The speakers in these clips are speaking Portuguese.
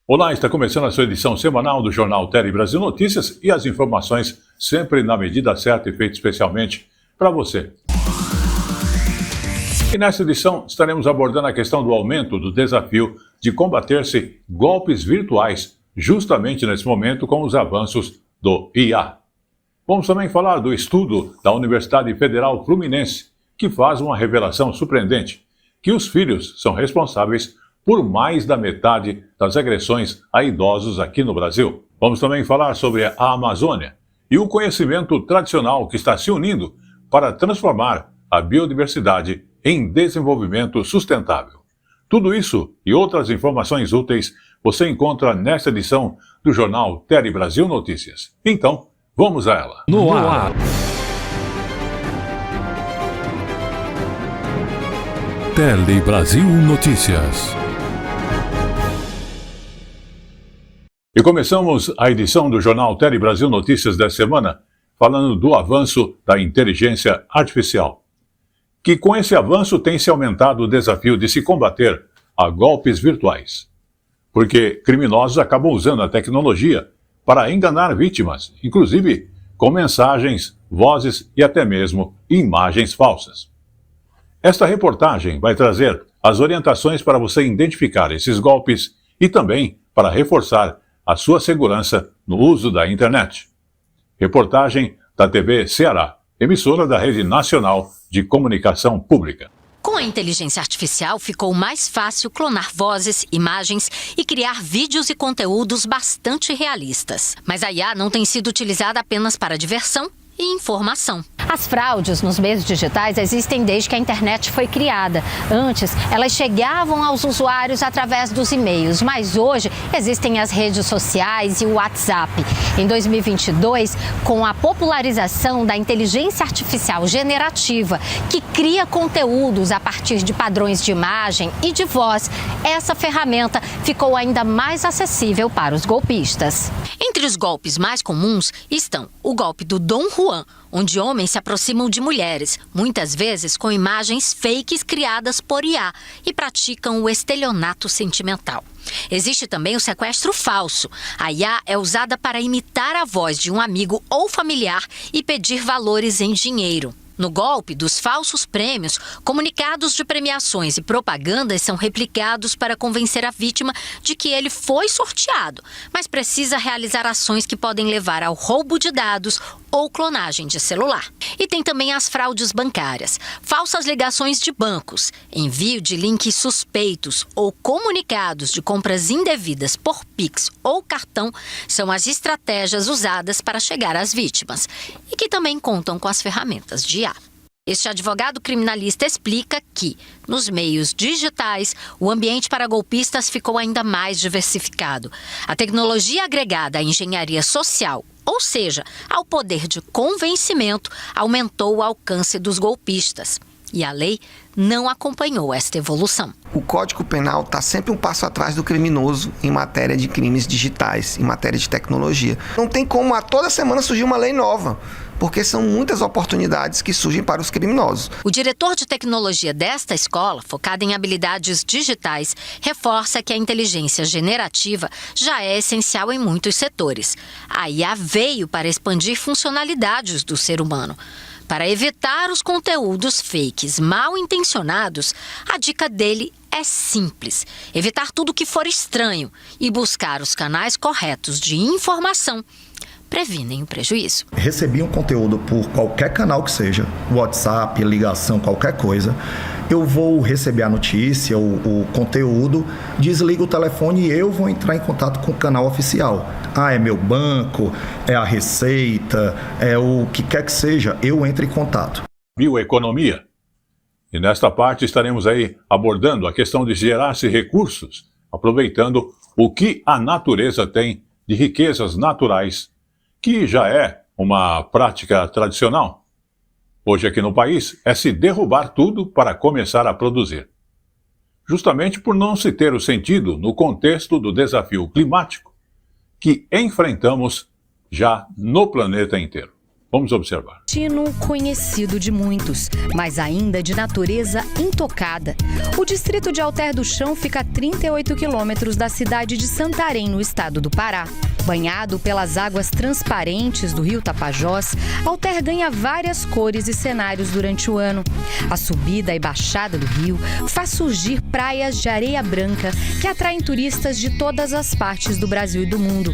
Olá, está começando a sua edição semanal do Jornal Tele Brasil Notícias e as informações sempre na medida certa e feita especialmente para você. E nesta edição estaremos abordando a questão do aumento do desafio de combater-se golpes virtuais, justamente nesse momento com os avanços do IA. Vamos também falar do estudo da Universidade Federal Fluminense, que faz uma revelação surpreendente, que os filhos são responsáveis por mais da metade das agressões a idosos aqui no Brasil. Vamos também falar sobre a Amazônia e o conhecimento tradicional que está se unindo para transformar a biodiversidade em desenvolvimento sustentável. Tudo isso e outras informações úteis você encontra nesta edição do Jornal Tele Brasil Notícias. Então, vamos a ela. No ar. Tele Brasil Notícias. E começamos a edição do Jornal Tele Brasil Notícias desta semana falando do avanço da inteligência artificial, que com esse avanço tem se aumentado o desafio de se combater a golpes virtuais, porque criminosos acabam usando a tecnologia para enganar vítimas, inclusive com mensagens, vozes e até mesmo imagens falsas. Esta reportagem vai trazer as orientações para você identificar esses golpes e também para reforçar a sua segurança no uso da internet. Reportagem da TV Ceará, emissora da Rede Nacional de Comunicação Pública. Com a inteligência artificial, ficou mais fácil clonar vozes, imagens e criar vídeos e conteúdos bastante realistas. Mas a IA não tem sido utilizada apenas para diversão e informação. As fraudes nos meios digitais existem desde que a internet foi criada. Antes, elas chegavam aos usuários através dos e-mails, mas hoje existem as redes sociais e o WhatsApp. Em 2022, com a popularização da inteligência artificial generativa, que cria conteúdos a partir de padrões de imagem e de voz, essa ferramenta ficou ainda mais acessível para os golpistas. Entre os golpes mais comuns estão o golpe do Dom Juan, onde homens se aproximam de mulheres, muitas vezes com imagens fakes criadas por IA, e praticam o estelionato sentimental. Existe também o sequestro falso. A IA é usada para imitar a voz de um amigo ou familiar e pedir valores em dinheiro. No golpe dos falsos prêmios, comunicados de premiações e propagandas são replicados para convencer a vítima de que ele foi sorteado, mas precisa realizar ações que podem levar ao roubo de dados ou clonagem de celular. E tem também as fraudes bancárias, falsas ligações de bancos, envio de links suspeitos ou comunicados de compras indevidas por Pix ou cartão são as estratégias usadas para chegar às vítimas e que também contam com as ferramentas de IA. Este advogado criminalista explica que, nos meios digitais, o ambiente para golpistas ficou ainda mais diversificado. A tecnologia agregada à engenharia social, ou seja, ao poder de convencimento, aumentou o alcance dos golpistas. E a lei não acompanhou esta evolução. O Código Penal está sempre um passo atrás do criminoso em matéria de crimes digitais, em matéria de tecnologia. Não tem como a toda semana surgir uma lei nova, porque são muitas oportunidades que surgem para os criminosos. O diretor de tecnologia desta escola, focada em habilidades digitais, reforça que a inteligência generativa já é essencial em muitos setores. A IA veio para expandir funcionalidades do ser humano. Para evitar os conteúdos fakes mal intencionados, a dica dele é simples: evitar tudo que for estranho e buscar os canais corretos de informação. Previnem o prejuízo. Recebi um conteúdo por qualquer canal que seja, WhatsApp, ligação, qualquer coisa. Eu vou receber a notícia, o conteúdo, desligo o telefone e eu vou entrar em contato com o canal oficial. É meu banco, é a Receita, é o que quer que seja, eu entro em contato. Bioeconomia. E nesta parte estaremos aí abordando a questão de gerar-se recursos, aproveitando o que a natureza tem de riquezas naturais, que já é uma prática tradicional. Hoje aqui no país é se derrubar tudo para começar a produzir. Justamente por não se ter o sentido no contexto do desafio climático que enfrentamos já no planeta inteiro. Vamos observar. Destino conhecido de muitos, mas ainda de natureza intocada. O distrito de Alter do Chão fica a 38 quilômetros da cidade de Santarém, no estado do Pará. Banhado pelas águas transparentes do rio Tapajós, Alter ganha várias cores e cenários durante o ano. A subida e baixada do rio faz surgir praias de areia branca que atraem turistas de todas as partes do Brasil e do mundo.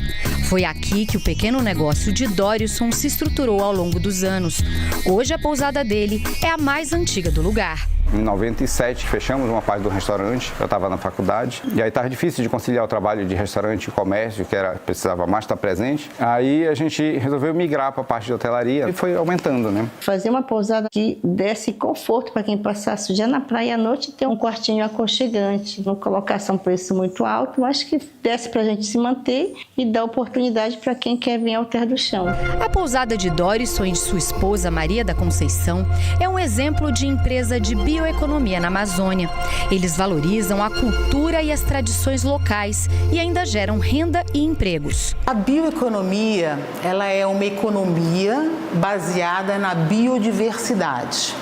Foi aqui que o pequeno negócio de Dorison se estruturou ao longo dos anos. Hoje a pousada dele é a mais antiga do lugar. Em 97, fechamos uma parte do restaurante, eu estava na faculdade, e aí estava difícil de conciliar o trabalho de restaurante e comércio, que precisava mais estar presente. Aí a gente resolveu migrar para a parte de hotelaria e foi aumentando, né? Fazer uma pousada que desse conforto para quem passasse o dia na praia à noite e ter um quartinho aconchegante. Não colocasse um preço muito alto, mas que desse para a gente se manter e dar oportunidade para quem quer vir ao Alter do Chão. A pousada de Dorison e de sua esposa Maria da Conceição é um exemplo de empresa de bioeconomia na Amazônia. Eles valorizam a cultura e as tradições locais e ainda geram renda e empregos. A bioeconomia, ela é uma economia baseada na biodiversidade.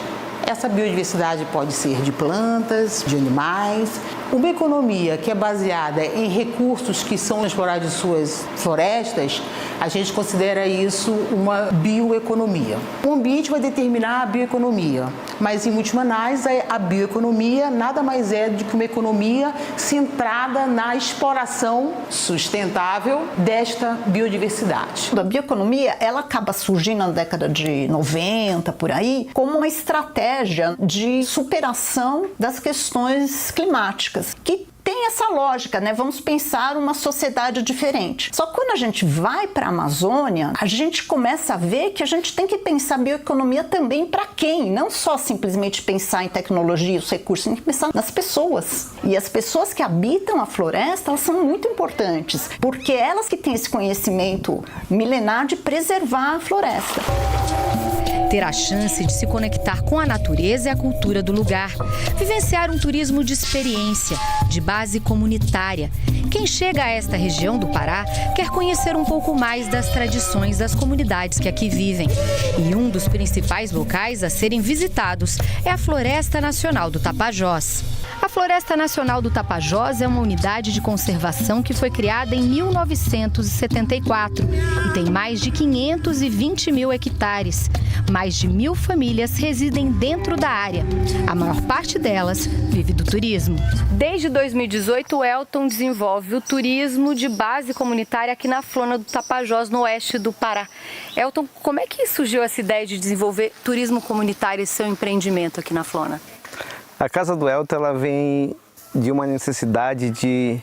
Essa biodiversidade pode ser de plantas, de animais. Uma economia que é baseada em recursos que são explorados em suas florestas, a gente considera isso uma bioeconomia. O ambiente vai determinar a bioeconomia, mas em última análise, a bioeconomia nada mais é do que uma economia centrada na exploração sustentável desta biodiversidade. A bioeconomia, ela acaba surgindo na década de 90, por aí, como uma estratégia de superação das questões climáticas, que tem essa lógica, né? Vamos pensar uma sociedade diferente. Só que quando a gente vai para a Amazônia, a gente começa a ver que a gente tem que pensar bioeconomia também para quem? Não só simplesmente pensar em tecnologia, os recursos, tem que pensar nas pessoas. E as pessoas que habitam a floresta, elas são muito importantes, porque elas que têm esse conhecimento milenar de preservar a floresta. Ter a chance de se conectar com a natureza e a cultura do lugar. Vivenciar um turismo de experiência, de base comunitária. Quem chega a esta região do Pará quer conhecer um pouco mais das tradições das comunidades que aqui vivem. E um dos principais locais a serem visitados é a Floresta Nacional do Tapajós. A Floresta Nacional do Tapajós é uma unidade de conservação que foi criada em 1974 e tem mais de 520 mil hectares. Mais de 1.000 famílias residem dentro da área. A maior parte delas vive do turismo. Desde 2018, o Elton desenvolve o turismo de base comunitária aqui na Flona do Tapajós, no oeste do Pará. Elton, como é que surgiu essa ideia de desenvolver turismo comunitário e seu empreendimento aqui na Flona? A Casa do Elton, ela vem de uma necessidade de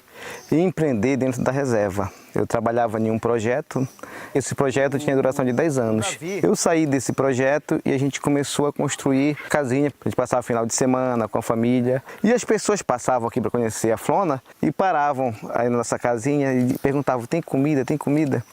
empreender dentro da reserva. Eu trabalhava em um projeto, esse projeto tinha duração de 10 anos. Eu saí desse projeto e a gente começou a construir casinha para a gente passar o final de semana com a família. E as pessoas passavam aqui para conhecer a Flona e paravam aí na nossa casinha e perguntavam, tem comida, tem comida?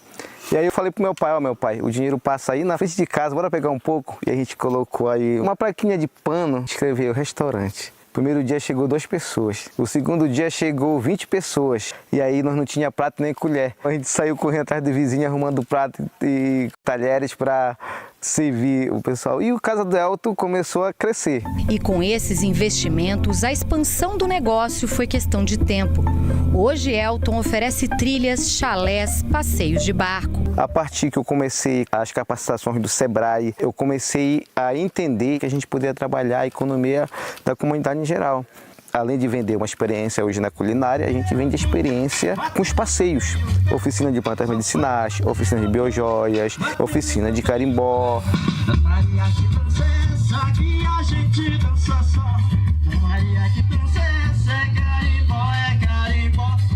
E aí eu falei pro meu pai, ó, meu pai, o dinheiro passa aí na frente de casa, bora pegar um pouco. E a gente colocou aí uma plaquinha de pano, escreveu restaurante. O primeiro dia chegou 2 pessoas, o segundo dia chegou 20 pessoas. E aí nós não tinha prato nem colher. A gente saiu correndo atrás do vizinho, arrumando prato e talheres para servir o pessoal. E o Casa do Elton começou a crescer. E com esses investimentos, a expansão do negócio foi questão de tempo. Hoje, Elton oferece trilhas, chalés, passeios de barco. A partir que eu comecei as capacitações do Sebrae, eu comecei a entender que a gente poderia trabalhar a economia da comunidade em geral. Além de vender uma experiência hoje na culinária, a gente vende experiência com os passeios. Oficina de plantas medicinais, oficina de biojoias, oficina de carimbó.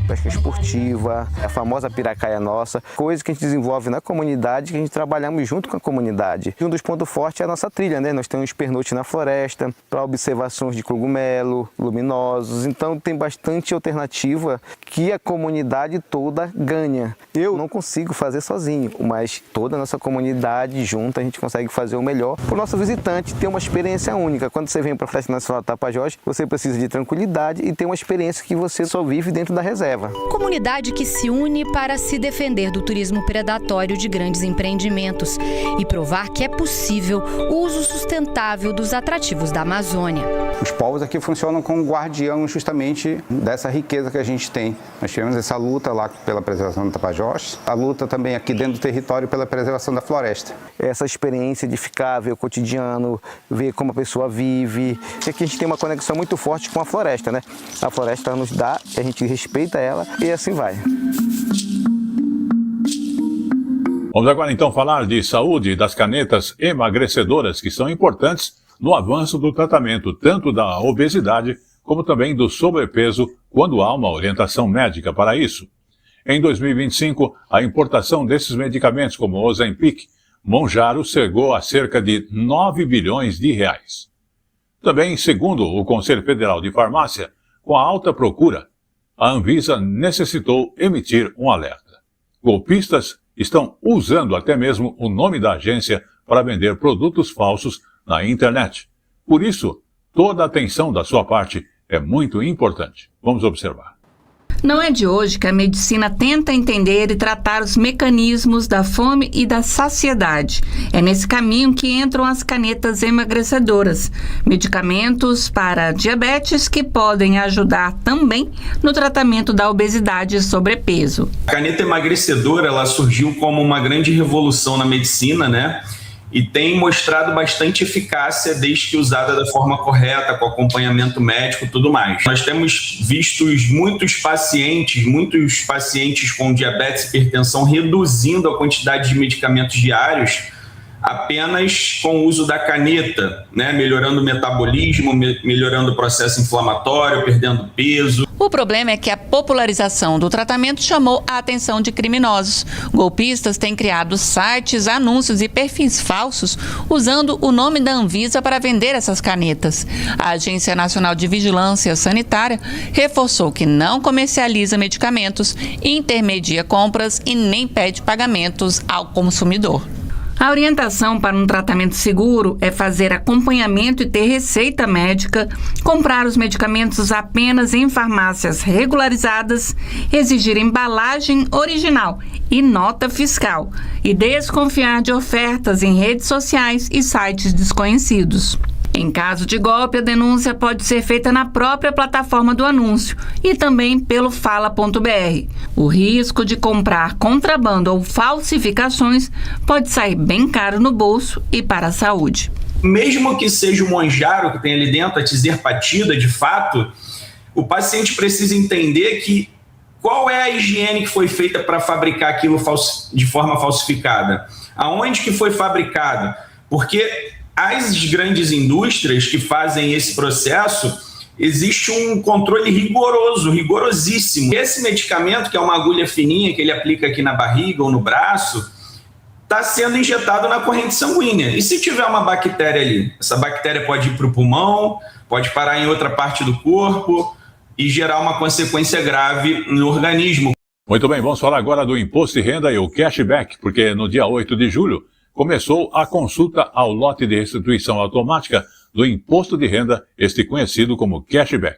Pesca esportiva, a famosa piracaia nossa, coisa que a gente desenvolve na comunidade, que a gente trabalhamos junto com a comunidade. E um dos pontos fortes é a nossa trilha, né? Nós temos pernoite na floresta, para observações de cogumelo, luminosos, então tem bastante alternativa que a comunidade toda ganha. Eu não consigo fazer sozinho, mas toda a nossa comunidade junta a gente consegue fazer o melhor para o nosso visitante ter uma experiência única. Quando você vem para a Floresta Nacional do Tapajós, você precisa de tranquilidade e ter uma experiência que você só vive dentro da reserva. Comunidade que se une para se defender do turismo predatório de grandes empreendimentos e provar que é possível o uso sustentável dos atrativos da Amazônia. Os povos aqui funcionam como guardião justamente dessa riqueza que a gente tem. Nós tivemos essa luta lá pela preservação do Tapajós, a luta também aqui dentro do território pela preservação da floresta. Essa experiência de ficar, ver o cotidiano, ver como a pessoa vive. E aqui a gente tem uma conexão muito forte com a floresta, né? A floresta nos dá, a gente respeita ela e assim vai. Vamos agora então falar de saúde e das canetas emagrecedoras, que são importantes no avanço do tratamento tanto da obesidade como também do sobrepeso, quando há uma orientação médica para isso. Em 2025, a importação desses medicamentos, como o Ozempic, Mounjaro chegou a cerca de 9 bilhões de reais. Também, segundo o Conselho Federal de Farmácia, com a alta procura, a Anvisa necessitou emitir um alerta. Golpistas estão usando até mesmo o nome da agência para vender produtos falsos na internet. Por isso, toda a atenção da sua parte é muito importante. Vamos observar. Não é de hoje que a medicina tenta entender e tratar os mecanismos da fome e da saciedade. É nesse caminho que entram as canetas emagrecedoras, medicamentos para diabetes que podem ajudar também no tratamento da obesidade e sobrepeso. A caneta emagrecedora, ela surgiu como uma grande revolução na medicina, né? E tem mostrado bastante eficácia desde que usada da forma correta, com acompanhamento médico e tudo mais. Nós temos visto muitos pacientes com diabetes e hipertensão reduzindo a quantidade de medicamentos diários apenas com o uso da caneta, né? Melhorando o metabolismo, melhorando o processo inflamatório, perdendo peso. O problema é que a popularização do tratamento chamou a atenção de criminosos. Golpistas têm criado sites, anúncios e perfis falsos usando o nome da Anvisa para vender essas canetas. A Agência Nacional de Vigilância Sanitária reforçou que não comercializa medicamentos, intermedia compras e nem pede pagamentos ao consumidor. A orientação para um tratamento seguro é fazer acompanhamento e ter receita médica, comprar os medicamentos apenas em farmácias regularizadas, exigir embalagem original e nota fiscal e desconfiar de ofertas em redes sociais e sites desconhecidos. Em caso de golpe, a denúncia pode ser feita na própria plataforma do anúncio e também pelo fala.br. O risco de comprar contrabando ou falsificações pode sair bem caro no bolso e para a saúde. Mesmo que seja o Mounjaro que tem ali dentro, a tizerpatida, de fato, o paciente precisa entender que qual é a higiene que foi feita para fabricar aquilo de forma falsificada. Aonde que foi fabricado? Porque as grandes indústrias que fazem esse processo, existe um controle rigorosíssimo. Esse medicamento, que é uma agulha fininha que ele aplica aqui na barriga ou no braço, está sendo injetado na corrente sanguínea. E se tiver uma bactéria ali? Essa bactéria pode ir para o pulmão, pode parar em outra parte do corpo e gerar uma consequência grave no organismo. Muito bem, vamos falar agora do imposto de renda e o cashback, porque no dia 8 de julho, começou a consulta ao lote de restituição automática do imposto de renda, este conhecido como cashback.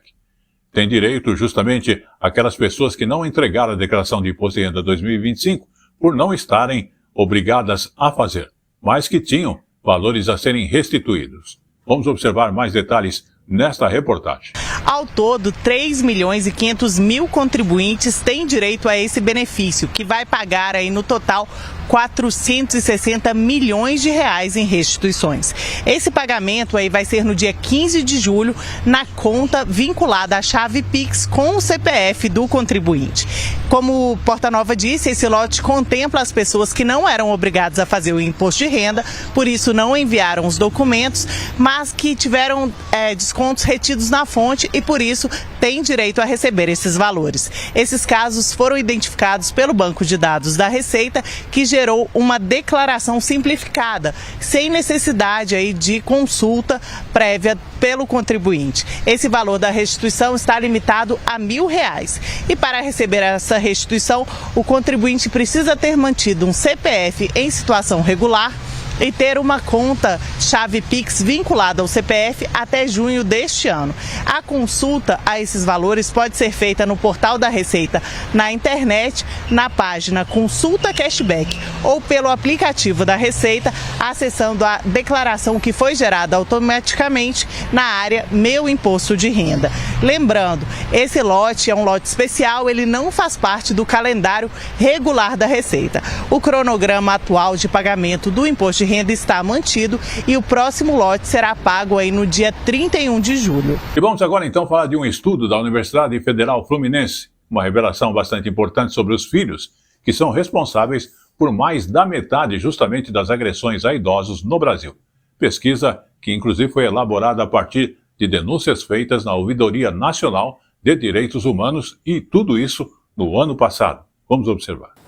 Tem direito justamente aquelas pessoas que não entregaram a declaração de imposto de renda 2025 por não estarem obrigadas a fazer, mas que tinham valores a serem restituídos. Vamos observar mais detalhes nesta reportagem. Ao todo, 3.500.000 contribuintes têm direito a esse benefício, que vai pagar aí no total 460 milhões de reais em restituições. Esse pagamento aí vai ser no dia 15 de julho na conta vinculada à chave Pix com o CPF do contribuinte. Como o Porta Nova disse, esse lote contempla as pessoas que não eram obrigadas a fazer o imposto de renda, por isso não enviaram os documentos, mas que tiveram descontos retidos na fonte e por isso têm direito a receber esses valores. Esses casos foram identificados pelo Banco de Dados da Receita, que gerou uma declaração simplificada, sem necessidade aí de consulta prévia pelo contribuinte. Esse valor da restituição está limitado a R$1.000. E para receber essa restituição, o contribuinte precisa ter mantido um CPF em situação regular, e ter uma conta chave Pix vinculada ao CPF até junho deste ano. A consulta a esses valores pode ser feita no portal da Receita, na internet, na página Consulta Cashback ou pelo aplicativo da Receita, acessando a declaração que foi gerada automaticamente na área Meu Imposto de Renda. Lembrando, esse lote é um lote especial, ele não faz parte do calendário regular da Receita. O cronograma atual de pagamento do imposto de renda está mantido e o próximo lote será pago aí no dia 31 de julho. E vamos agora então falar de um estudo da Universidade Federal Fluminense, uma revelação bastante importante sobre os filhos, que são responsáveis por mais da metade justamente das agressões a idosos no Brasil. Pesquisa que inclusive foi elaborada a partir de denúncias feitas na Ouvidoria Nacional de Direitos Humanos e tudo isso no ano passado. Vamos observar.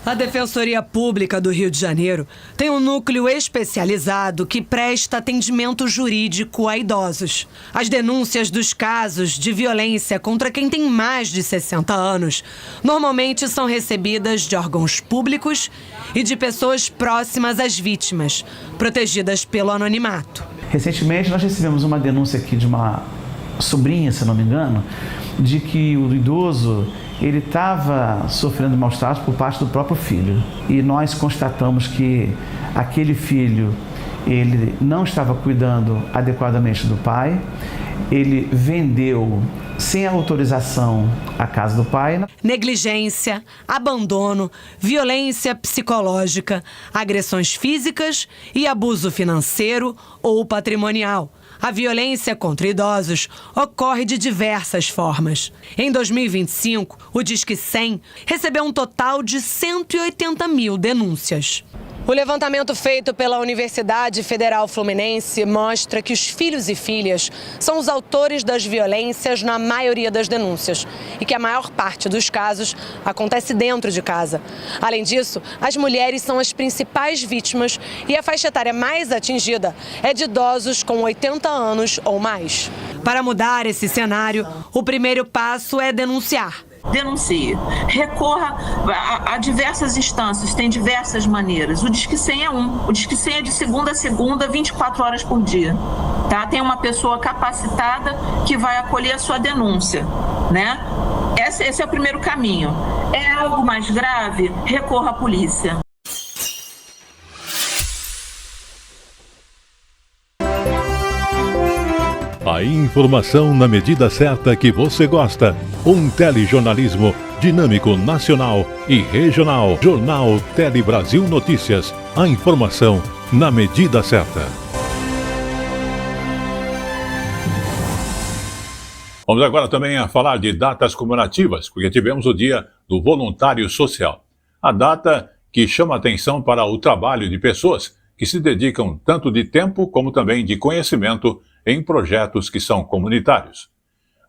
A Defensoria Pública do Rio de Janeiro tem um núcleo especializado que presta atendimento jurídico a idosos. As denúncias dos casos de violência contra quem tem mais de 60 anos normalmente são recebidas de órgãos públicos e de pessoas próximas às vítimas, protegidas pelo anonimato. Recentemente nós recebemos uma denúncia aqui de uma sobrinha, se não me engano, de que o idoso ele estava sofrendo maus tratos por parte do próprio filho. E nós constatamos que aquele filho, ele não estava cuidando adequadamente do pai, ele vendeu sem autorização a casa do pai. Negligência, abandono, violência psicológica, agressões físicas e abuso financeiro ou patrimonial. A violência contra idosos ocorre de diversas formas. Em 2025, o Disque 100 recebeu um total de 180 mil denúncias. O levantamento feito pela Universidade Federal Fluminense mostra que os filhos e filhas são os autores das violências na maioria das denúncias e que a maior parte dos casos acontece dentro de casa. Além disso, as mulheres são as principais vítimas e a faixa etária mais atingida é de idosos com 80 anos ou mais. Para mudar esse cenário, o primeiro passo é denunciar. Denuncie, recorra a diversas instâncias, tem diversas maneiras. O Disque 100 é um. O Disque 100 é de segunda a segunda, 24 horas por dia. Tá? Tem uma pessoa capacitada que vai acolher a sua denúncia, né? Esse é o primeiro caminho. É algo mais grave? Recorra à polícia. A informação na medida certa que você gosta. Um telejornalismo dinâmico nacional e regional. Jornal Tele Brasil Notícias. A informação na medida certa. Vamos agora também a falar de datas comemorativas, porque tivemos o Dia do Voluntário Social. A data que chama atenção para o trabalho de pessoas que se dedicam tanto de tempo como também de conhecimento em projetos que são comunitários.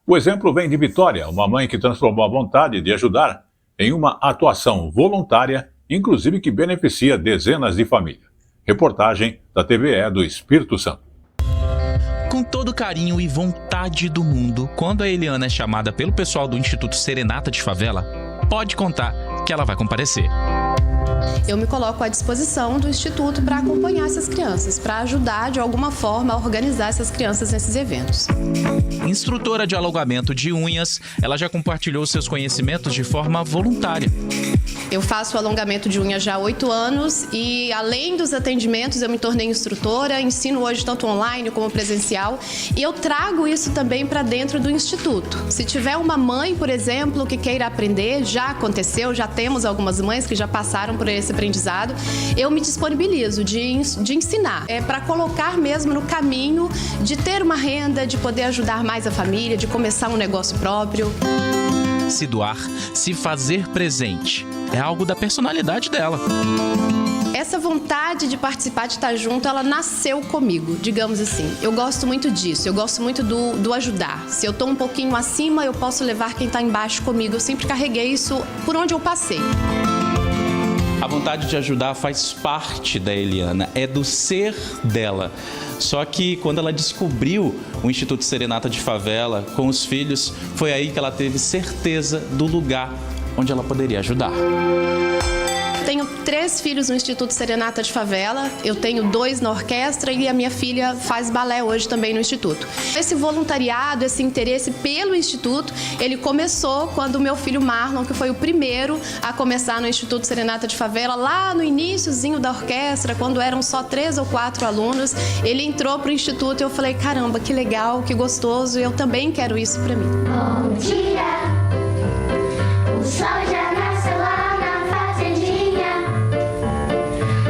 O exemplo vem de Vitória, uma mãe que transformou a vontade de ajudar em uma atuação voluntária, inclusive que beneficia dezenas de famílias. Reportagem da TVE do Espírito Santo. Com todo carinho e vontade do mundo, quando a Eliana é chamada pelo pessoal do Instituto Serenata de Favela, pode contar que ela vai comparecer. Eu me coloco à disposição do Instituto para acompanhar essas crianças, para ajudar de alguma forma a organizar essas crianças nesses eventos. Instrutora de alongamento de unhas, ela já compartilhou seus conhecimentos de forma voluntária. Eu faço alongamento de unha já há 8 anos e, além dos atendimentos, eu me tornei instrutora, ensino hoje tanto online como presencial e eu trago isso também para dentro do Instituto. Se tiver uma mãe, por exemplo, que queira aprender, já aconteceu, já temos algumas mães que já passaram por esse aprendizado, eu me disponibilizo de ensinar. É para colocar mesmo no caminho de ter uma renda, de poder ajudar mais a família, de começar um negócio próprio. Se doar, se fazer presente, é algo da personalidade dela. Essa vontade de participar, de estar junto, ela nasceu comigo, digamos assim. Eu gosto muito disso, eu gosto muito do ajudar. Se eu estou um pouquinho acima, eu posso levar quem está embaixo comigo. Eu sempre carreguei isso por onde eu passei. A vontade de ajudar faz parte da Eliana, é do ser dela. Só que quando ela descobriu o Instituto Serenata de Favela com os filhos, foi aí que ela teve certeza do lugar onde ela poderia ajudar. Tenho 3 filhos no Instituto Serenata de Favela, eu tenho 2 na orquestra e a minha filha faz balé hoje também no Instituto. Esse voluntariado, esse interesse pelo Instituto, ele começou quando o meu filho Marlon, que foi o primeiro a começar no Instituto Serenata de Favela, lá no iniciozinho da orquestra, quando eram só 3 ou 4 alunos, ele entrou para o Instituto e eu falei, caramba, que legal, que gostoso, eu também quero isso para mim. Bom dia, o sol já nasceu lá na fazendinha,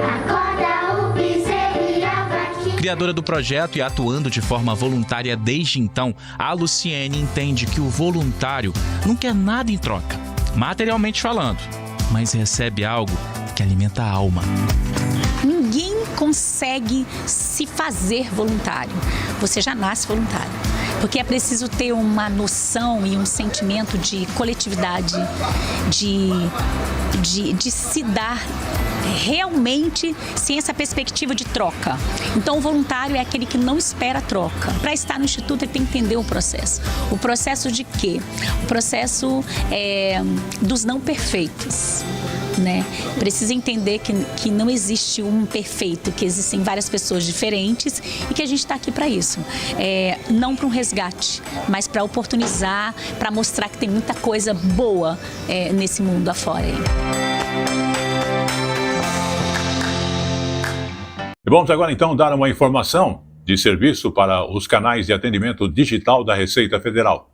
acorda o bezerro e a vaquinha. Criadora do projeto e atuando de forma voluntária desde então, a Luciene entende que o voluntário não quer nada em troca, materialmente falando, mas recebe algo que alimenta a alma. Ninguém consegue se fazer voluntário. Você já nasce voluntário. Porque é preciso ter uma noção e um sentimento de coletividade, de se dar realmente sem essa perspectiva de troca. Então, o voluntário é aquele que não espera troca. Para estar no Instituto, ele tem que entender o processo. O processo de quê? O processo dos não perfeitos. Né? Precisa entender que não existe um perfeito, que existem várias pessoas diferentes e que a gente está aqui para isso. Não para um resgate, mas para oportunizar, para mostrar que tem muita coisa boa nesse mundo afora. E vamos agora então dar uma informação de serviço para os canais de atendimento digital da Receita Federal,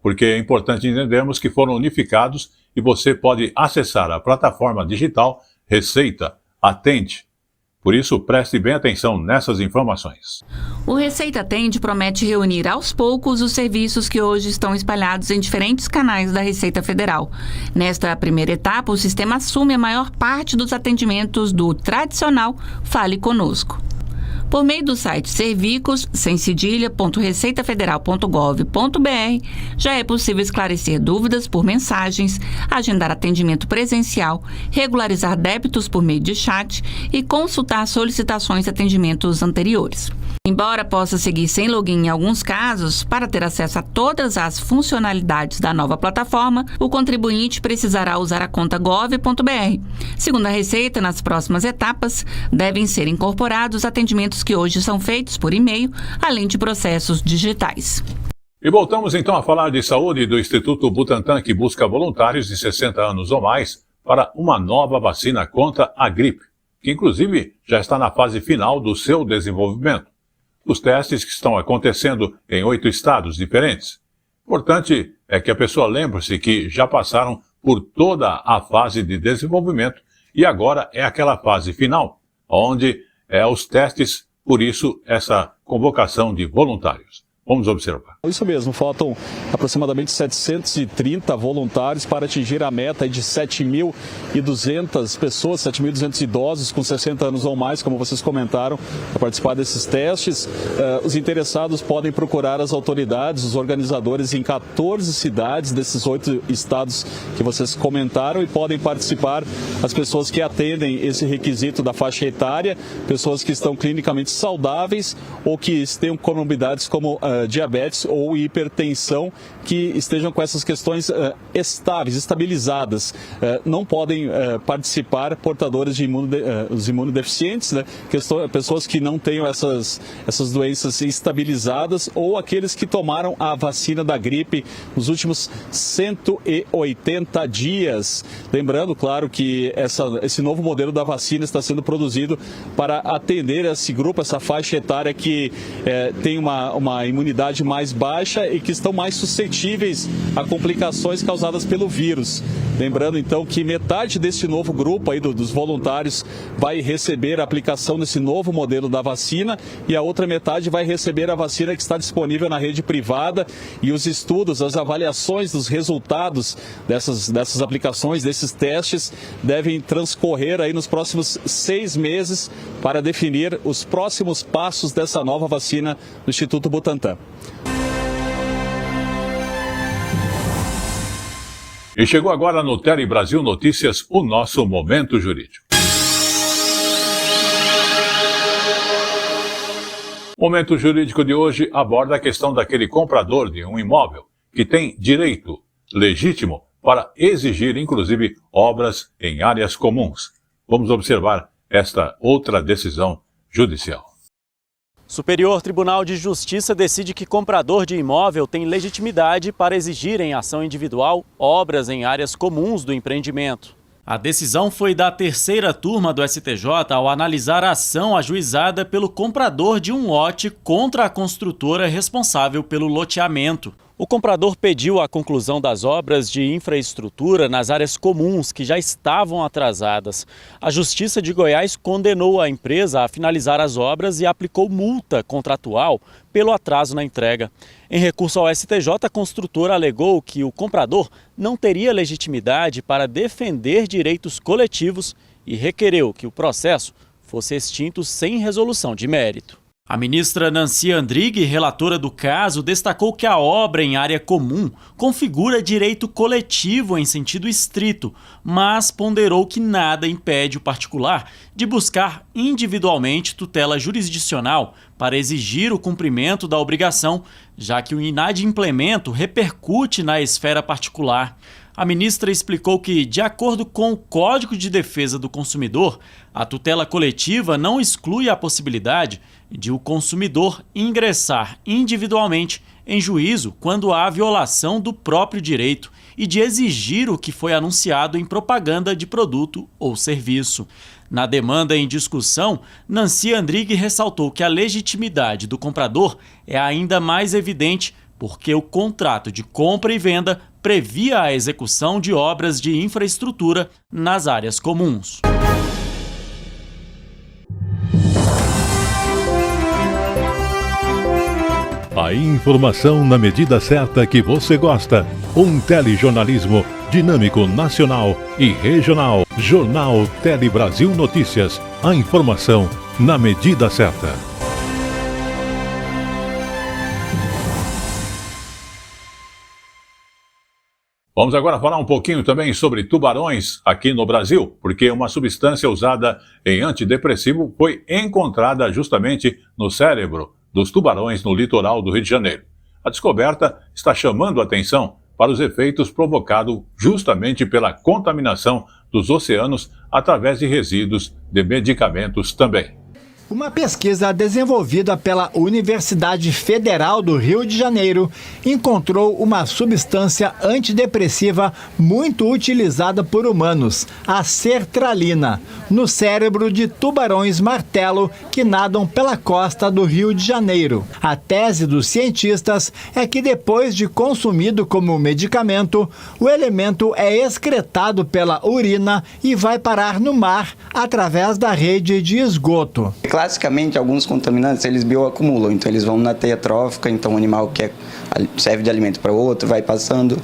porque é importante entendermos que foram unificados e você pode acessar a plataforma digital Receita Atende. Por isso, preste bem atenção nessas informações. O Receita Atende promete reunir aos poucos os serviços que hoje estão espalhados em diferentes canais da Receita Federal. Nesta primeira etapa, o sistema assume a maior parte dos atendimentos do tradicional Fale Conosco. Por meio do site servicos.receitafederal.gov.br, já é possível esclarecer dúvidas por mensagens, agendar atendimento presencial, regularizar débitos por meio de chat e consultar solicitações de atendimentos anteriores. Embora possa seguir sem login em alguns casos, para ter acesso a todas as funcionalidades da nova plataforma, o contribuinte precisará usar a conta gov.br. Segundo a Receita, nas próximas etapas, devem ser incorporados atendimentos que hoje são feitos por e-mail, além de processos digitais. E voltamos então a falar de saúde do Instituto Butantan, que busca voluntários de 60 anos ou mais para uma nova vacina contra a gripe, que inclusive já está na fase final do seu desenvolvimento. Os testes que estão acontecendo em 8 estados diferentes. Importante é que a pessoa lembre-se que já passaram por toda a fase de desenvolvimento e agora é aquela fase final, onde os testes, por isso essa convocação de voluntários. Vamos observar. Isso mesmo, faltam aproximadamente 730 voluntários para atingir a meta de 7.200 pessoas, 7.200 idosos com 60 anos ou mais, como vocês comentaram, para participar desses testes. Os interessados podem procurar as autoridades, os organizadores em 14 cidades desses 8 estados que vocês comentaram e podem participar as pessoas que atendem esse requisito da faixa etária, pessoas que estão clinicamente saudáveis ou que tenham comorbidades como diabetes ou hipertensão, que estejam com essas questões estáveis, estabilizadas. Não podem participar portadores de os imunodeficientes, né? Pessoas que não tenham essas doenças estabilizadas ou aqueles que tomaram a vacina da gripe nos últimos 180 dias. Lembrando, claro, que esse novo modelo da vacina está sendo produzido para atender esse grupo, essa faixa etária que tem uma imunidade mais baixa e que estão mais suscetíveis a complicações causadas pelo vírus. Lembrando, então, que metade desse novo grupo aí dos voluntários vai receber a aplicação desse novo modelo da vacina e a outra metade vai receber a vacina que está disponível na rede privada, e os estudos, as avaliações dos resultados dessas aplicações, desses testes, devem transcorrer aí nos próximos 6 meses para definir os próximos passos dessa nova vacina do Instituto Butantan. E chegou agora no Tele Brasil Notícias o nosso Momento Jurídico. O Momento Jurídico de hoje aborda a questão daquele comprador de um imóvel que tem direito legítimo para exigir, inclusive, obras em áreas comuns. Vamos observar esta outra decisão judicial. Superior Tribunal de Justiça decide que comprador de imóvel tem legitimidade para exigir em ação individual obras em áreas comuns do empreendimento. A decisão foi da terceira turma do STJ ao analisar a ação ajuizada pelo comprador de um lote contra a construtora responsável pelo loteamento. O comprador pediu a conclusão das obras de infraestrutura nas áreas comuns que já estavam atrasadas. A Justiça de Goiás condenou a empresa a finalizar as obras e aplicou multa contratual pelo atraso na entrega. Em recurso ao STJ, a construtora alegou que o comprador não teria legitimidade para defender direitos coletivos e requereu que o processo fosse extinto sem resolução de mérito. A ministra Nancy Andrighi, relatora do caso, destacou que a obra em área comum configura direito coletivo em sentido estrito, mas ponderou que nada impede o particular de buscar individualmente tutela jurisdicional para exigir o cumprimento da obrigação, já que o inadimplemento repercute na esfera particular. A ministra explicou que, de acordo com o Código de Defesa do Consumidor, a tutela coletiva não exclui a possibilidade de o consumidor ingressar individualmente em juízo quando há violação do próprio direito e de exigir o que foi anunciado em propaganda de produto ou serviço. Na demanda em discussão, Nancy Andrighi ressaltou que a legitimidade do comprador é ainda mais evidente porque o contrato de compra e venda previa a execução de obras de infraestrutura nas áreas comuns. A informação na medida certa que você gosta. Um telejornalismo dinâmico, nacional e regional. Jornal Tele Brasil Notícias. A informação na medida certa. Vamos agora falar um pouquinho também sobre tubarões aqui no Brasil, porque uma substância usada em antidepressivo foi encontrada justamente no cérebro dos tubarões no litoral do Rio de Janeiro. A descoberta está chamando a atenção para os efeitos provocados justamente pela contaminação dos oceanos através de resíduos de medicamentos também. Uma pesquisa desenvolvida pela Universidade Federal do Rio de Janeiro encontrou uma substância antidepressiva muito utilizada por humanos, a sertralina, no cérebro de tubarões martelo que nadam pela costa do Rio de Janeiro. A tese dos cientistas é que depois de consumido como medicamento, o elemento é excretado pela urina e vai parar no mar através da rede de esgoto. Classicamente, alguns contaminantes, eles bioacumulam, então eles vão na teia trófica, então o animal que serve de alimento para o outro vai passando,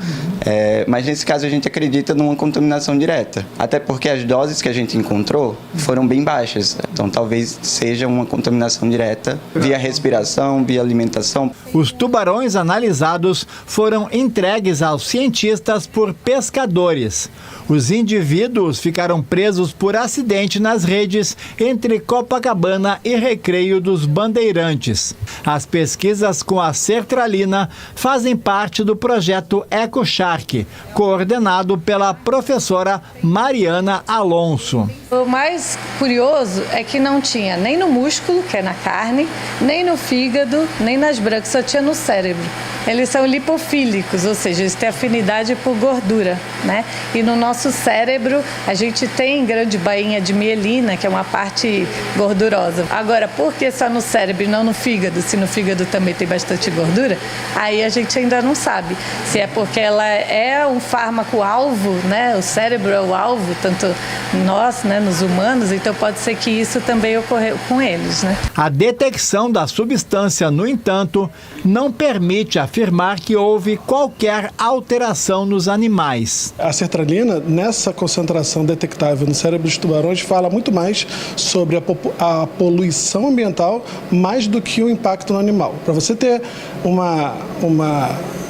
mas nesse caso a gente acredita numa contaminação direta, até porque as doses que a gente encontrou foram bem baixas, então talvez seja uma contaminação direta via respiração, via alimentação. Os tubarões analisados foram entregues aos cientistas por pescadores. Os indivíduos ficaram presos por acidente nas redes entre Copacabana e Recreio dos Bandeirantes. As pesquisas com a sertralina fazem parte do projeto EcoShark, coordenado pela professora Mariana Alonso. O mais curioso é que não tinha nem no músculo, que é na carne, nem no fígado, nem nas brancas, só tinha no cérebro. Eles são lipofílicos, ou seja, eles têm afinidade por gordura, né? E no nosso cérebro a gente tem grande bainha de mielina, que é uma parte gordurosa. Agora, por que só no cérebro e não no fígado? Se no fígado também tem bastante gordura, aí a gente ainda não sabe. Se é porque ela é um fármaco-alvo, né? O cérebro é o alvo, tanto nós, né, nos humanos, então pode ser que isso também ocorreu com eles, né? A detecção da substância, no entanto, não permite afirmar que houve qualquer alteração nos animais. A sertralina, nessa concentração detectável no cérebro dos tubarões, fala muito mais sobre a poluição ambiental mais do que o impacto no animal. Para você ter uma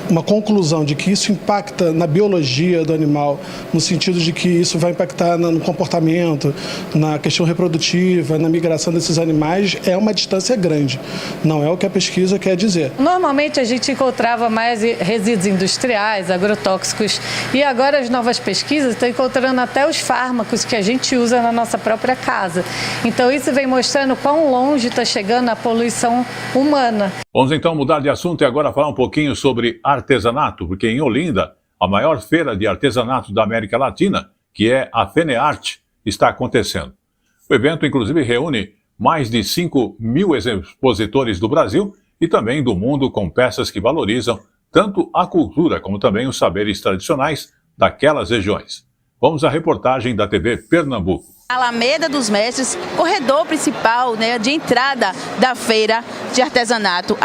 uma conclusão de que isso impacta na biologia do animal, no sentido de que isso vai impactar no comportamento, na questão reprodutiva, na migração desses animais, é uma distância grande. Não é o que a pesquisa quer dizer. Normalmente a gente encontrava mais resíduos industriais, agrotóxicos, e agora as novas pesquisas estão encontrando até os fármacos que a gente usa na nossa própria casa. Então isso vem mostrando quão longe está chegando a poluição humana. Vamos então mudar de assunto e agora falar um pouquinho sobre artesanato, porque em Olinda, a maior feira de artesanato da América Latina, que é a FENEARTE, está acontecendo. O evento, inclusive, reúne mais de 5.000 expositores do Brasil e também do mundo, com peças que valorizam tanto a cultura como também os saberes tradicionais daquelas regiões. Vamos à reportagem da TV Pernambuco. Alameda dos Mestres, corredor principal, né, de entrada da feira de artesanato,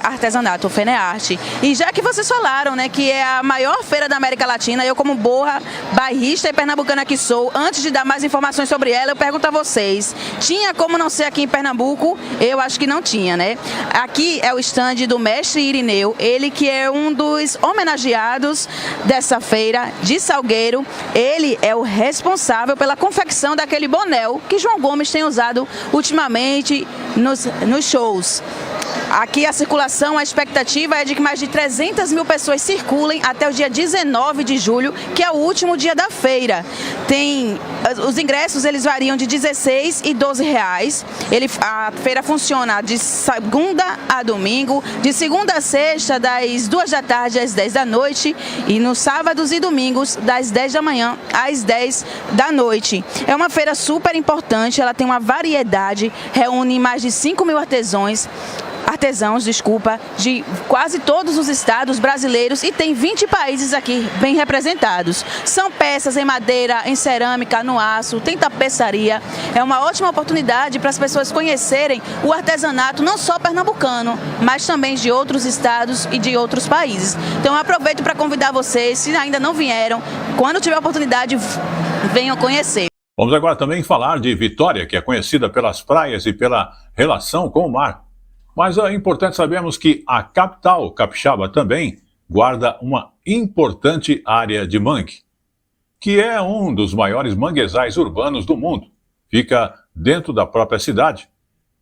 artesanato FENEARTE. E já que vocês falaram, né, que é a maior feira da América Latina, eu como boa bairrista e pernambucana que sou, antes de dar mais informações sobre ela, eu pergunto a vocês, tinha como não ser aqui em Pernambuco? Eu acho que não tinha, né? Aqui é o estande do mestre Irineu, ele que é um dos homenageados dessa feira de Salgueiro. Ele é o responsável pela confecção daquele bonéu que João Gomes tem usado ultimamente nos shows. Aqui a circulação, a expectativa é de que mais de 300 mil pessoas circulem até o dia 19 de julho, que é o último dia da feira. Os ingressos eles variam de R$16 e R$12. A feira funciona de segunda a domingo, de segunda a sexta, das 2 da tarde às 10 da noite, e nos sábados e domingos, das 10 da manhã às 10 da noite. É uma feira super importante, ela tem uma variedade, reúne mais de 5.000 artesãos, de quase todos os estados brasileiros e tem 20 países aqui bem representados. São peças em madeira, em cerâmica, no aço, tem tapeçaria. É uma ótima oportunidade para as pessoas conhecerem o artesanato não só pernambucano, mas também de outros estados e de outros países. Então eu aproveito para convidar vocês, se ainda não vieram, quando tiver oportunidade, venham conhecer. Vamos agora também falar de Vitória, que é conhecida pelas praias e pela relação com o mar. Mas é importante sabermos que a capital capixaba também guarda uma importante área de mangue, que é um dos maiores manguezais urbanos do mundo. Fica dentro da própria cidade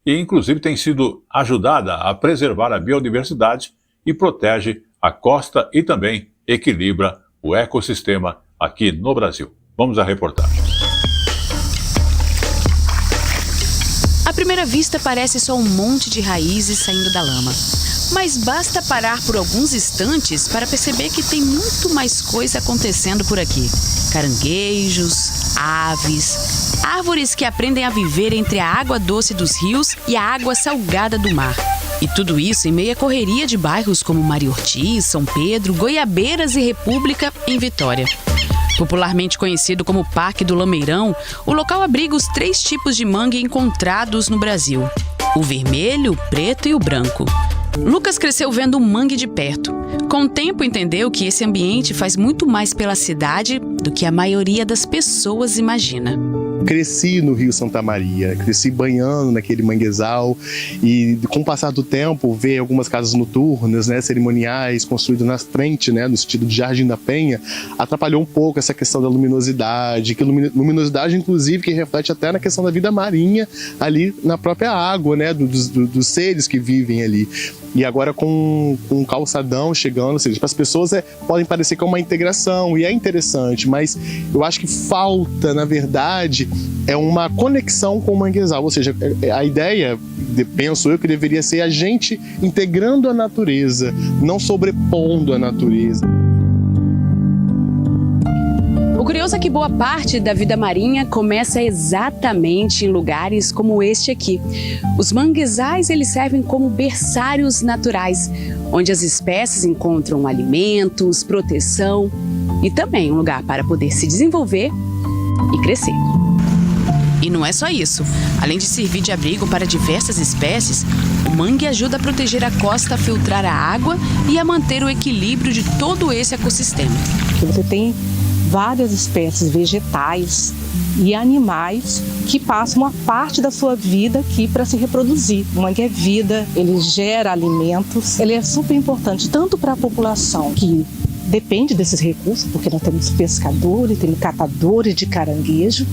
e, inclusive, tem sido ajudada a preservar a biodiversidade e protege a costa e também equilibra o ecossistema aqui no Brasil. Vamos à reportagem. À primeira vista parece só um monte de raízes saindo da lama. Mas basta parar por alguns instantes para perceber que tem muito mais coisa acontecendo por aqui. Caranguejos, aves, árvores que aprendem a viver entre a água doce dos rios e a água salgada do mar. E tudo isso em meio à correria de bairros como Maria Ortiz, São Pedro, Goiabeiras e República, em Vitória. Popularmente conhecido como Parque do Lameirão, o local abriga os 3 tipos de mangue encontrados no Brasil: o vermelho, o preto e o branco. Lucas cresceu vendo o mangue de perto. Com o tempo entendeu que esse ambiente faz muito mais pela cidade do que a maioria das pessoas imagina. Cresci no Rio Santa Maria, cresci banhando naquele manguezal e com o passar do tempo ver algumas casas noturnas, né, cerimoniais, construídas na frente, né, no sentido de Jardim da Penha, atrapalhou um pouco essa questão da luminosidade, luminosidade inclusive que reflete até na questão da vida marinha ali na própria água, né, dos seres que vivem ali. E agora com um calçadão chegando, ou seja, para as pessoas podem parecer que é uma integração, e é interessante, mas eu acho que falta, na verdade, é uma conexão com o manguezal, ou seja, a ideia, penso eu, que deveria ser a gente integrando a natureza, não sobrepondo a natureza. O curioso é que boa parte da vida marinha começa exatamente em lugares como este aqui. Os manguezais eles servem como berçários naturais, onde as espécies encontram alimentos, proteção e também um lugar para poder se desenvolver e crescer. E não é só isso. Além de servir de abrigo para diversas espécies, o mangue ajuda a proteger a costa, a filtrar a água e a manter o equilíbrio de todo esse ecossistema. Você tem várias espécies vegetais, e animais que passam uma parte da sua vida aqui para se reproduzir. O mangue é vida, ele gera alimentos, ele é super importante tanto para a população que depende desses recursos, porque nós temos pescadores, temos catadores de caranguejo,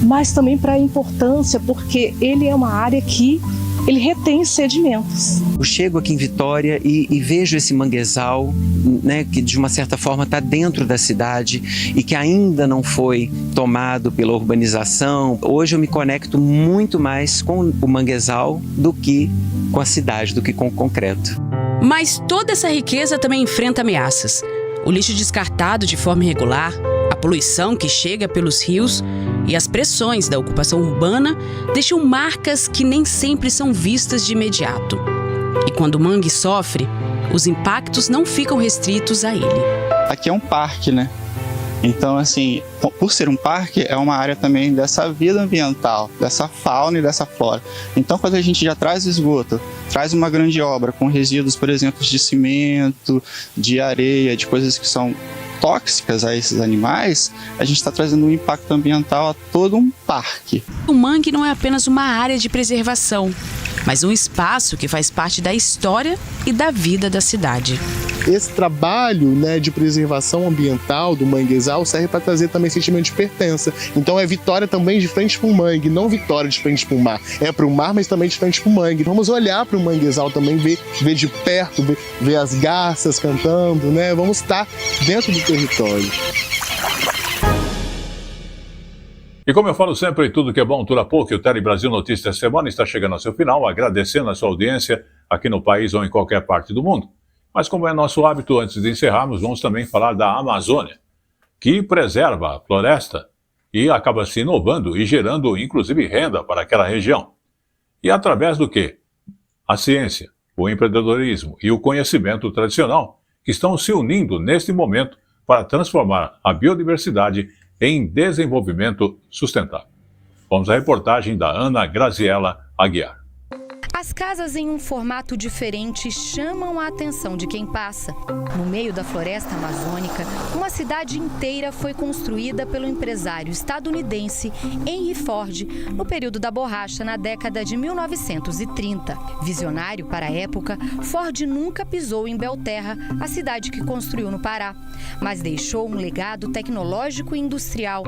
mas também para a importância, porque ele é uma área que ele retém sedimentos. Eu chego aqui em Vitória e vejo esse manguezal, né, que de uma certa forma está dentro da cidade e que ainda não foi tomado pela urbanização. Hoje eu me conecto muito mais com o manguezal do que com a cidade, do que com o concreto. Mas toda essa riqueza também enfrenta ameaças. O lixo descartado de forma irregular, a poluição que chega pelos rios e as pressões da ocupação urbana deixam marcas que nem sempre são vistas de imediato. E quando o mangue sofre, os impactos não ficam restritos a ele. Aqui é um parque, né? Então, assim, por ser um parque, é uma área também dessa vida ambiental, dessa fauna e dessa flora. Então, quando a gente já traz esgoto, traz uma grande obra com resíduos, por exemplo, de cimento, de areia, de coisas que são tóxicas a esses animais, a gente está trazendo um impacto ambiental a todo um parque. O mangue não é apenas uma área de preservação, mas um espaço que faz parte da história e da vida da cidade. Esse trabalho, né, de preservação ambiental do manguezal serve para trazer também sentimento de pertença. Então é Vitória também de frente para o mangue, não Vitória de frente para o mar. É para o mar, mas também de frente para o mangue. Vamos olhar para o manguezal também, ver de perto, ver as garças cantando, né? Vamos estar dentro do território. E como eu falo sempre, tudo que é bom dura pouco, e o Tele Brasil Notícias da Semana está chegando ao seu final, agradecendo a sua audiência aqui no país ou em qualquer parte do mundo. Mas como é nosso hábito, antes de encerrarmos, vamos também falar da Amazônia, que preserva a floresta e acaba se inovando e gerando, inclusive, renda para aquela região. E através do quê? A ciência, o empreendedorismo e o conhecimento tradicional que estão se unindo neste momento para transformar a biodiversidade em desenvolvimento sustentável. Vamos à reportagem da Ana Graziela Aguiar. As casas em um formato diferente chamam a atenção de quem passa. No meio da floresta amazônica, uma cidade inteira foi construída pelo empresário estadunidense Henry Ford no período da borracha na década de 1930. Visionário para a época, Ford nunca pisou em Belterra, a cidade que construiu no Pará, mas deixou um legado tecnológico e industrial.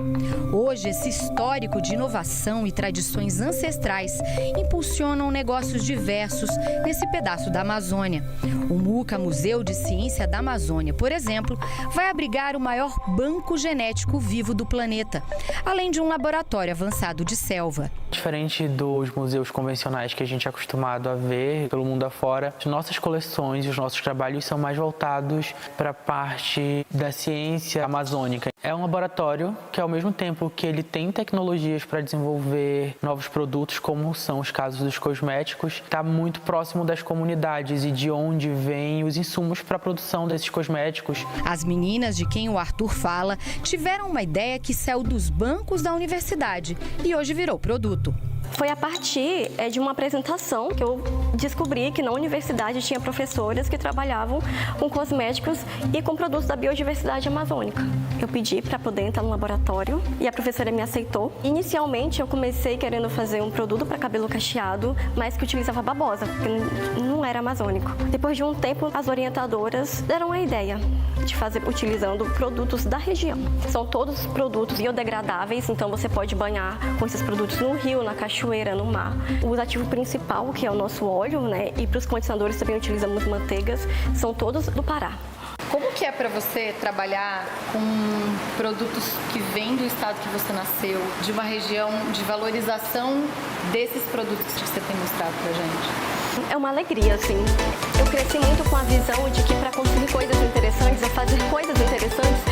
Hoje, esse histórico de inovação e tradições ancestrais impulsionam negócios diversos nesse pedaço da Amazônia. O MUCA, Museu de Ciência da Amazônia, por exemplo, vai abrigar o maior banco genético vivo do planeta, além de um laboratório avançado de selva. Diferente dos museus convencionais que a gente é acostumado a ver pelo mundo afora, as nossas coleções e os nossos trabalhos são mais voltados para a parte da ciência amazônica. É um laboratório que, ao mesmo tempo que ele tem tecnologias para desenvolver novos produtos, como são os casos dos cosméticos, está muito próximo das comunidades e de onde vêm os insumos para a produção desses cosméticos. As meninas de quem o Arthur fala tiveram uma ideia que saiu dos bancos da universidade e hoje virou produto. Foi a partir de uma apresentação que eu descobri que na universidade tinha professoras que trabalhavam com cosméticos e com produtos da biodiversidade amazônica. Eu pedi para poder entrar no laboratório e a professora me aceitou. Inicialmente eu comecei querendo fazer um produto para cabelo cacheado, mas que utilizava babosa, porque não era amazônico. Depois de um tempo, as orientadoras deram a ideia de fazer utilizando produtos da região. São todos produtos biodegradáveis, então você pode banhar com esses produtos no rio, na cachoeira, no mar. O ativo principal, que é o nosso óleo, né, e para os condicionadores também utilizamos manteigas, são todos do Pará. Como que é para você trabalhar com produtos que vêm do estado que você nasceu, de uma região de valorização desses produtos que você tem mostrado pra gente? É uma alegria, assim. Eu cresci muito com a visão de que para conseguir coisas interessantes, ou fazer coisas interessantes,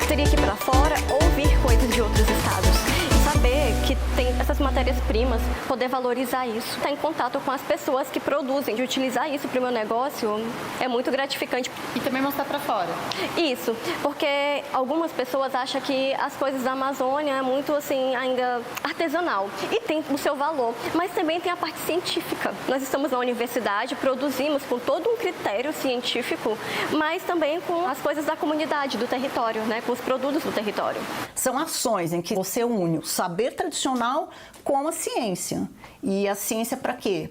teria que ir para fora ou vir coisas de outros estados. E saber que tem essas matérias-primas matérias-primas, poder valorizar isso, estar em contato com as pessoas que produzem, de utilizar isso para o meu negócio é muito gratificante. E também mostrar para fora. Isso, porque algumas pessoas acham que as coisas da Amazônia é muito assim, ainda artesanal e tem o seu valor, mas também tem a parte científica. Nós estamos na universidade, produzimos com todo um critério científico, mas também com as coisas da comunidade, do território, né, com os produtos do território. São ações em que você une o saber tradicional com a ciência. E a ciência para quê?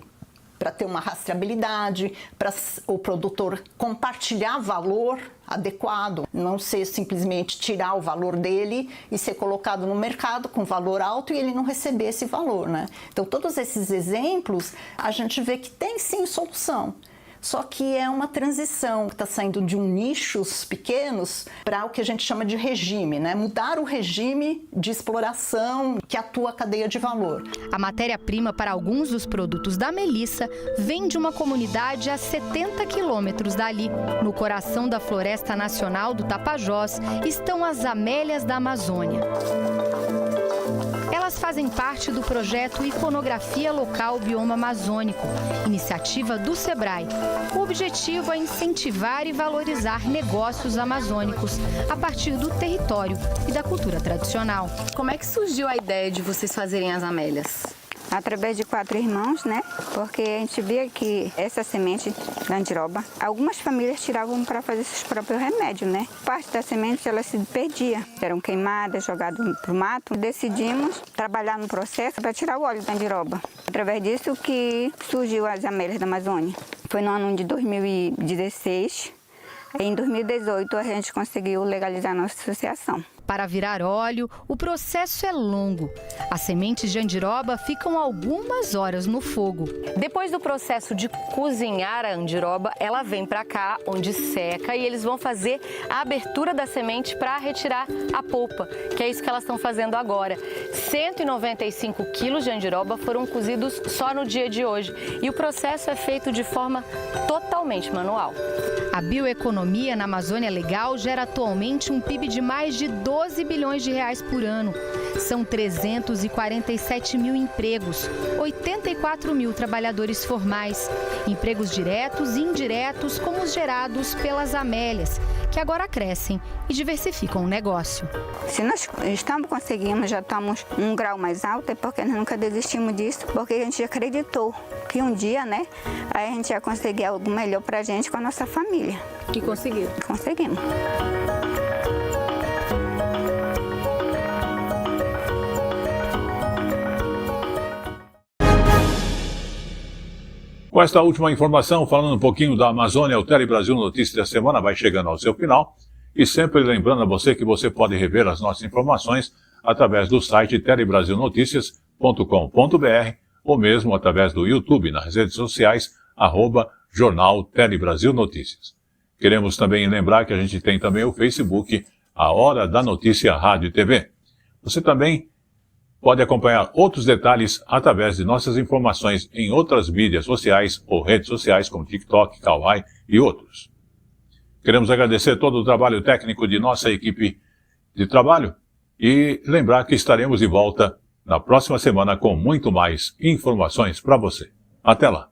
Para ter uma rastreabilidade, para o produtor compartilhar valor adequado, não ser simplesmente tirar o valor dele e ser colocado no mercado com valor alto e ele não receber esse valor, né? Então, todos esses exemplos, a gente vê que tem sim solução. Só que é uma transição que está saindo de nichos pequenos para o que a gente chama de regime, né? Mudar o regime de exploração que atua a cadeia de valor. A matéria-prima para alguns dos produtos da Melissa vem de uma comunidade a 70 quilômetros dali. No coração da Floresta Nacional do Tapajós estão as amélias da Amazônia. Elas fazem parte do projeto Iconografia Local Bioma Amazônico, iniciativa do SEBRAE. O objetivo é incentivar e valorizar negócios amazônicos a partir do território e da cultura tradicional. Como é que surgiu a ideia de vocês fazerem as amélias? Através de 4 irmãos, né? Porque a gente via que essa semente da andiroba, algumas famílias tiravam para fazer seus próprios remédios, né? Parte da semente ela se perdia, eram queimadas, jogadas para o mato. Decidimos trabalhar no processo para tirar o óleo da andiroba. Através disso que surgiu as amélias da Amazônia. Foi no ano de 2016. Em 2018 a gente conseguiu legalizar a nossa associação. Para virar óleo, o processo é longo. As sementes de andiroba ficam algumas horas no fogo. Depois do processo de cozinhar a andiroba, ela vem para cá, onde seca, e eles vão fazer a abertura da semente para retirar a polpa, que é isso que elas estão fazendo agora. 195 quilos de andiroba foram cozidos só no dia de hoje, e o processo é feito de forma totalmente manual. A bioeconomia na Amazônia Legal gera atualmente um PIB de mais de 12 bilhões de reais por ano. São 347 mil empregos, 84 mil trabalhadores formais, empregos diretos e indiretos como os gerados pelas amélias, que agora crescem e diversificam o negócio. Se nós conseguimos, já estamos um grau mais alto, é porque nós nunca desistimos disso, porque a gente acreditou que um dia, né, a gente ia conseguir algo melhor para a gente com a nossa família. E conseguiu? Conseguimos. Com esta última informação, falando um pouquinho da Amazônia, o Tele Brasil Notícias da semana vai chegando ao seu final. E sempre lembrando a você que você pode rever as nossas informações através do site telebrasilnoticias.com.br ou mesmo através do YouTube, nas redes sociais, @Jornal Tele Brasil Notícias. Queremos também lembrar que a gente tem também o Facebook, A Hora da Notícia Rádio e TV. Você também pode acompanhar outros detalhes através de nossas informações em outras mídias sociais ou redes sociais como TikTok, Kawaii e outros. Queremos agradecer todo o trabalho técnico de nossa equipe de trabalho e lembrar que estaremos de volta na próxima semana com muito mais informações para você. Até lá!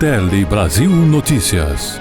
Tele Brasil Notícias.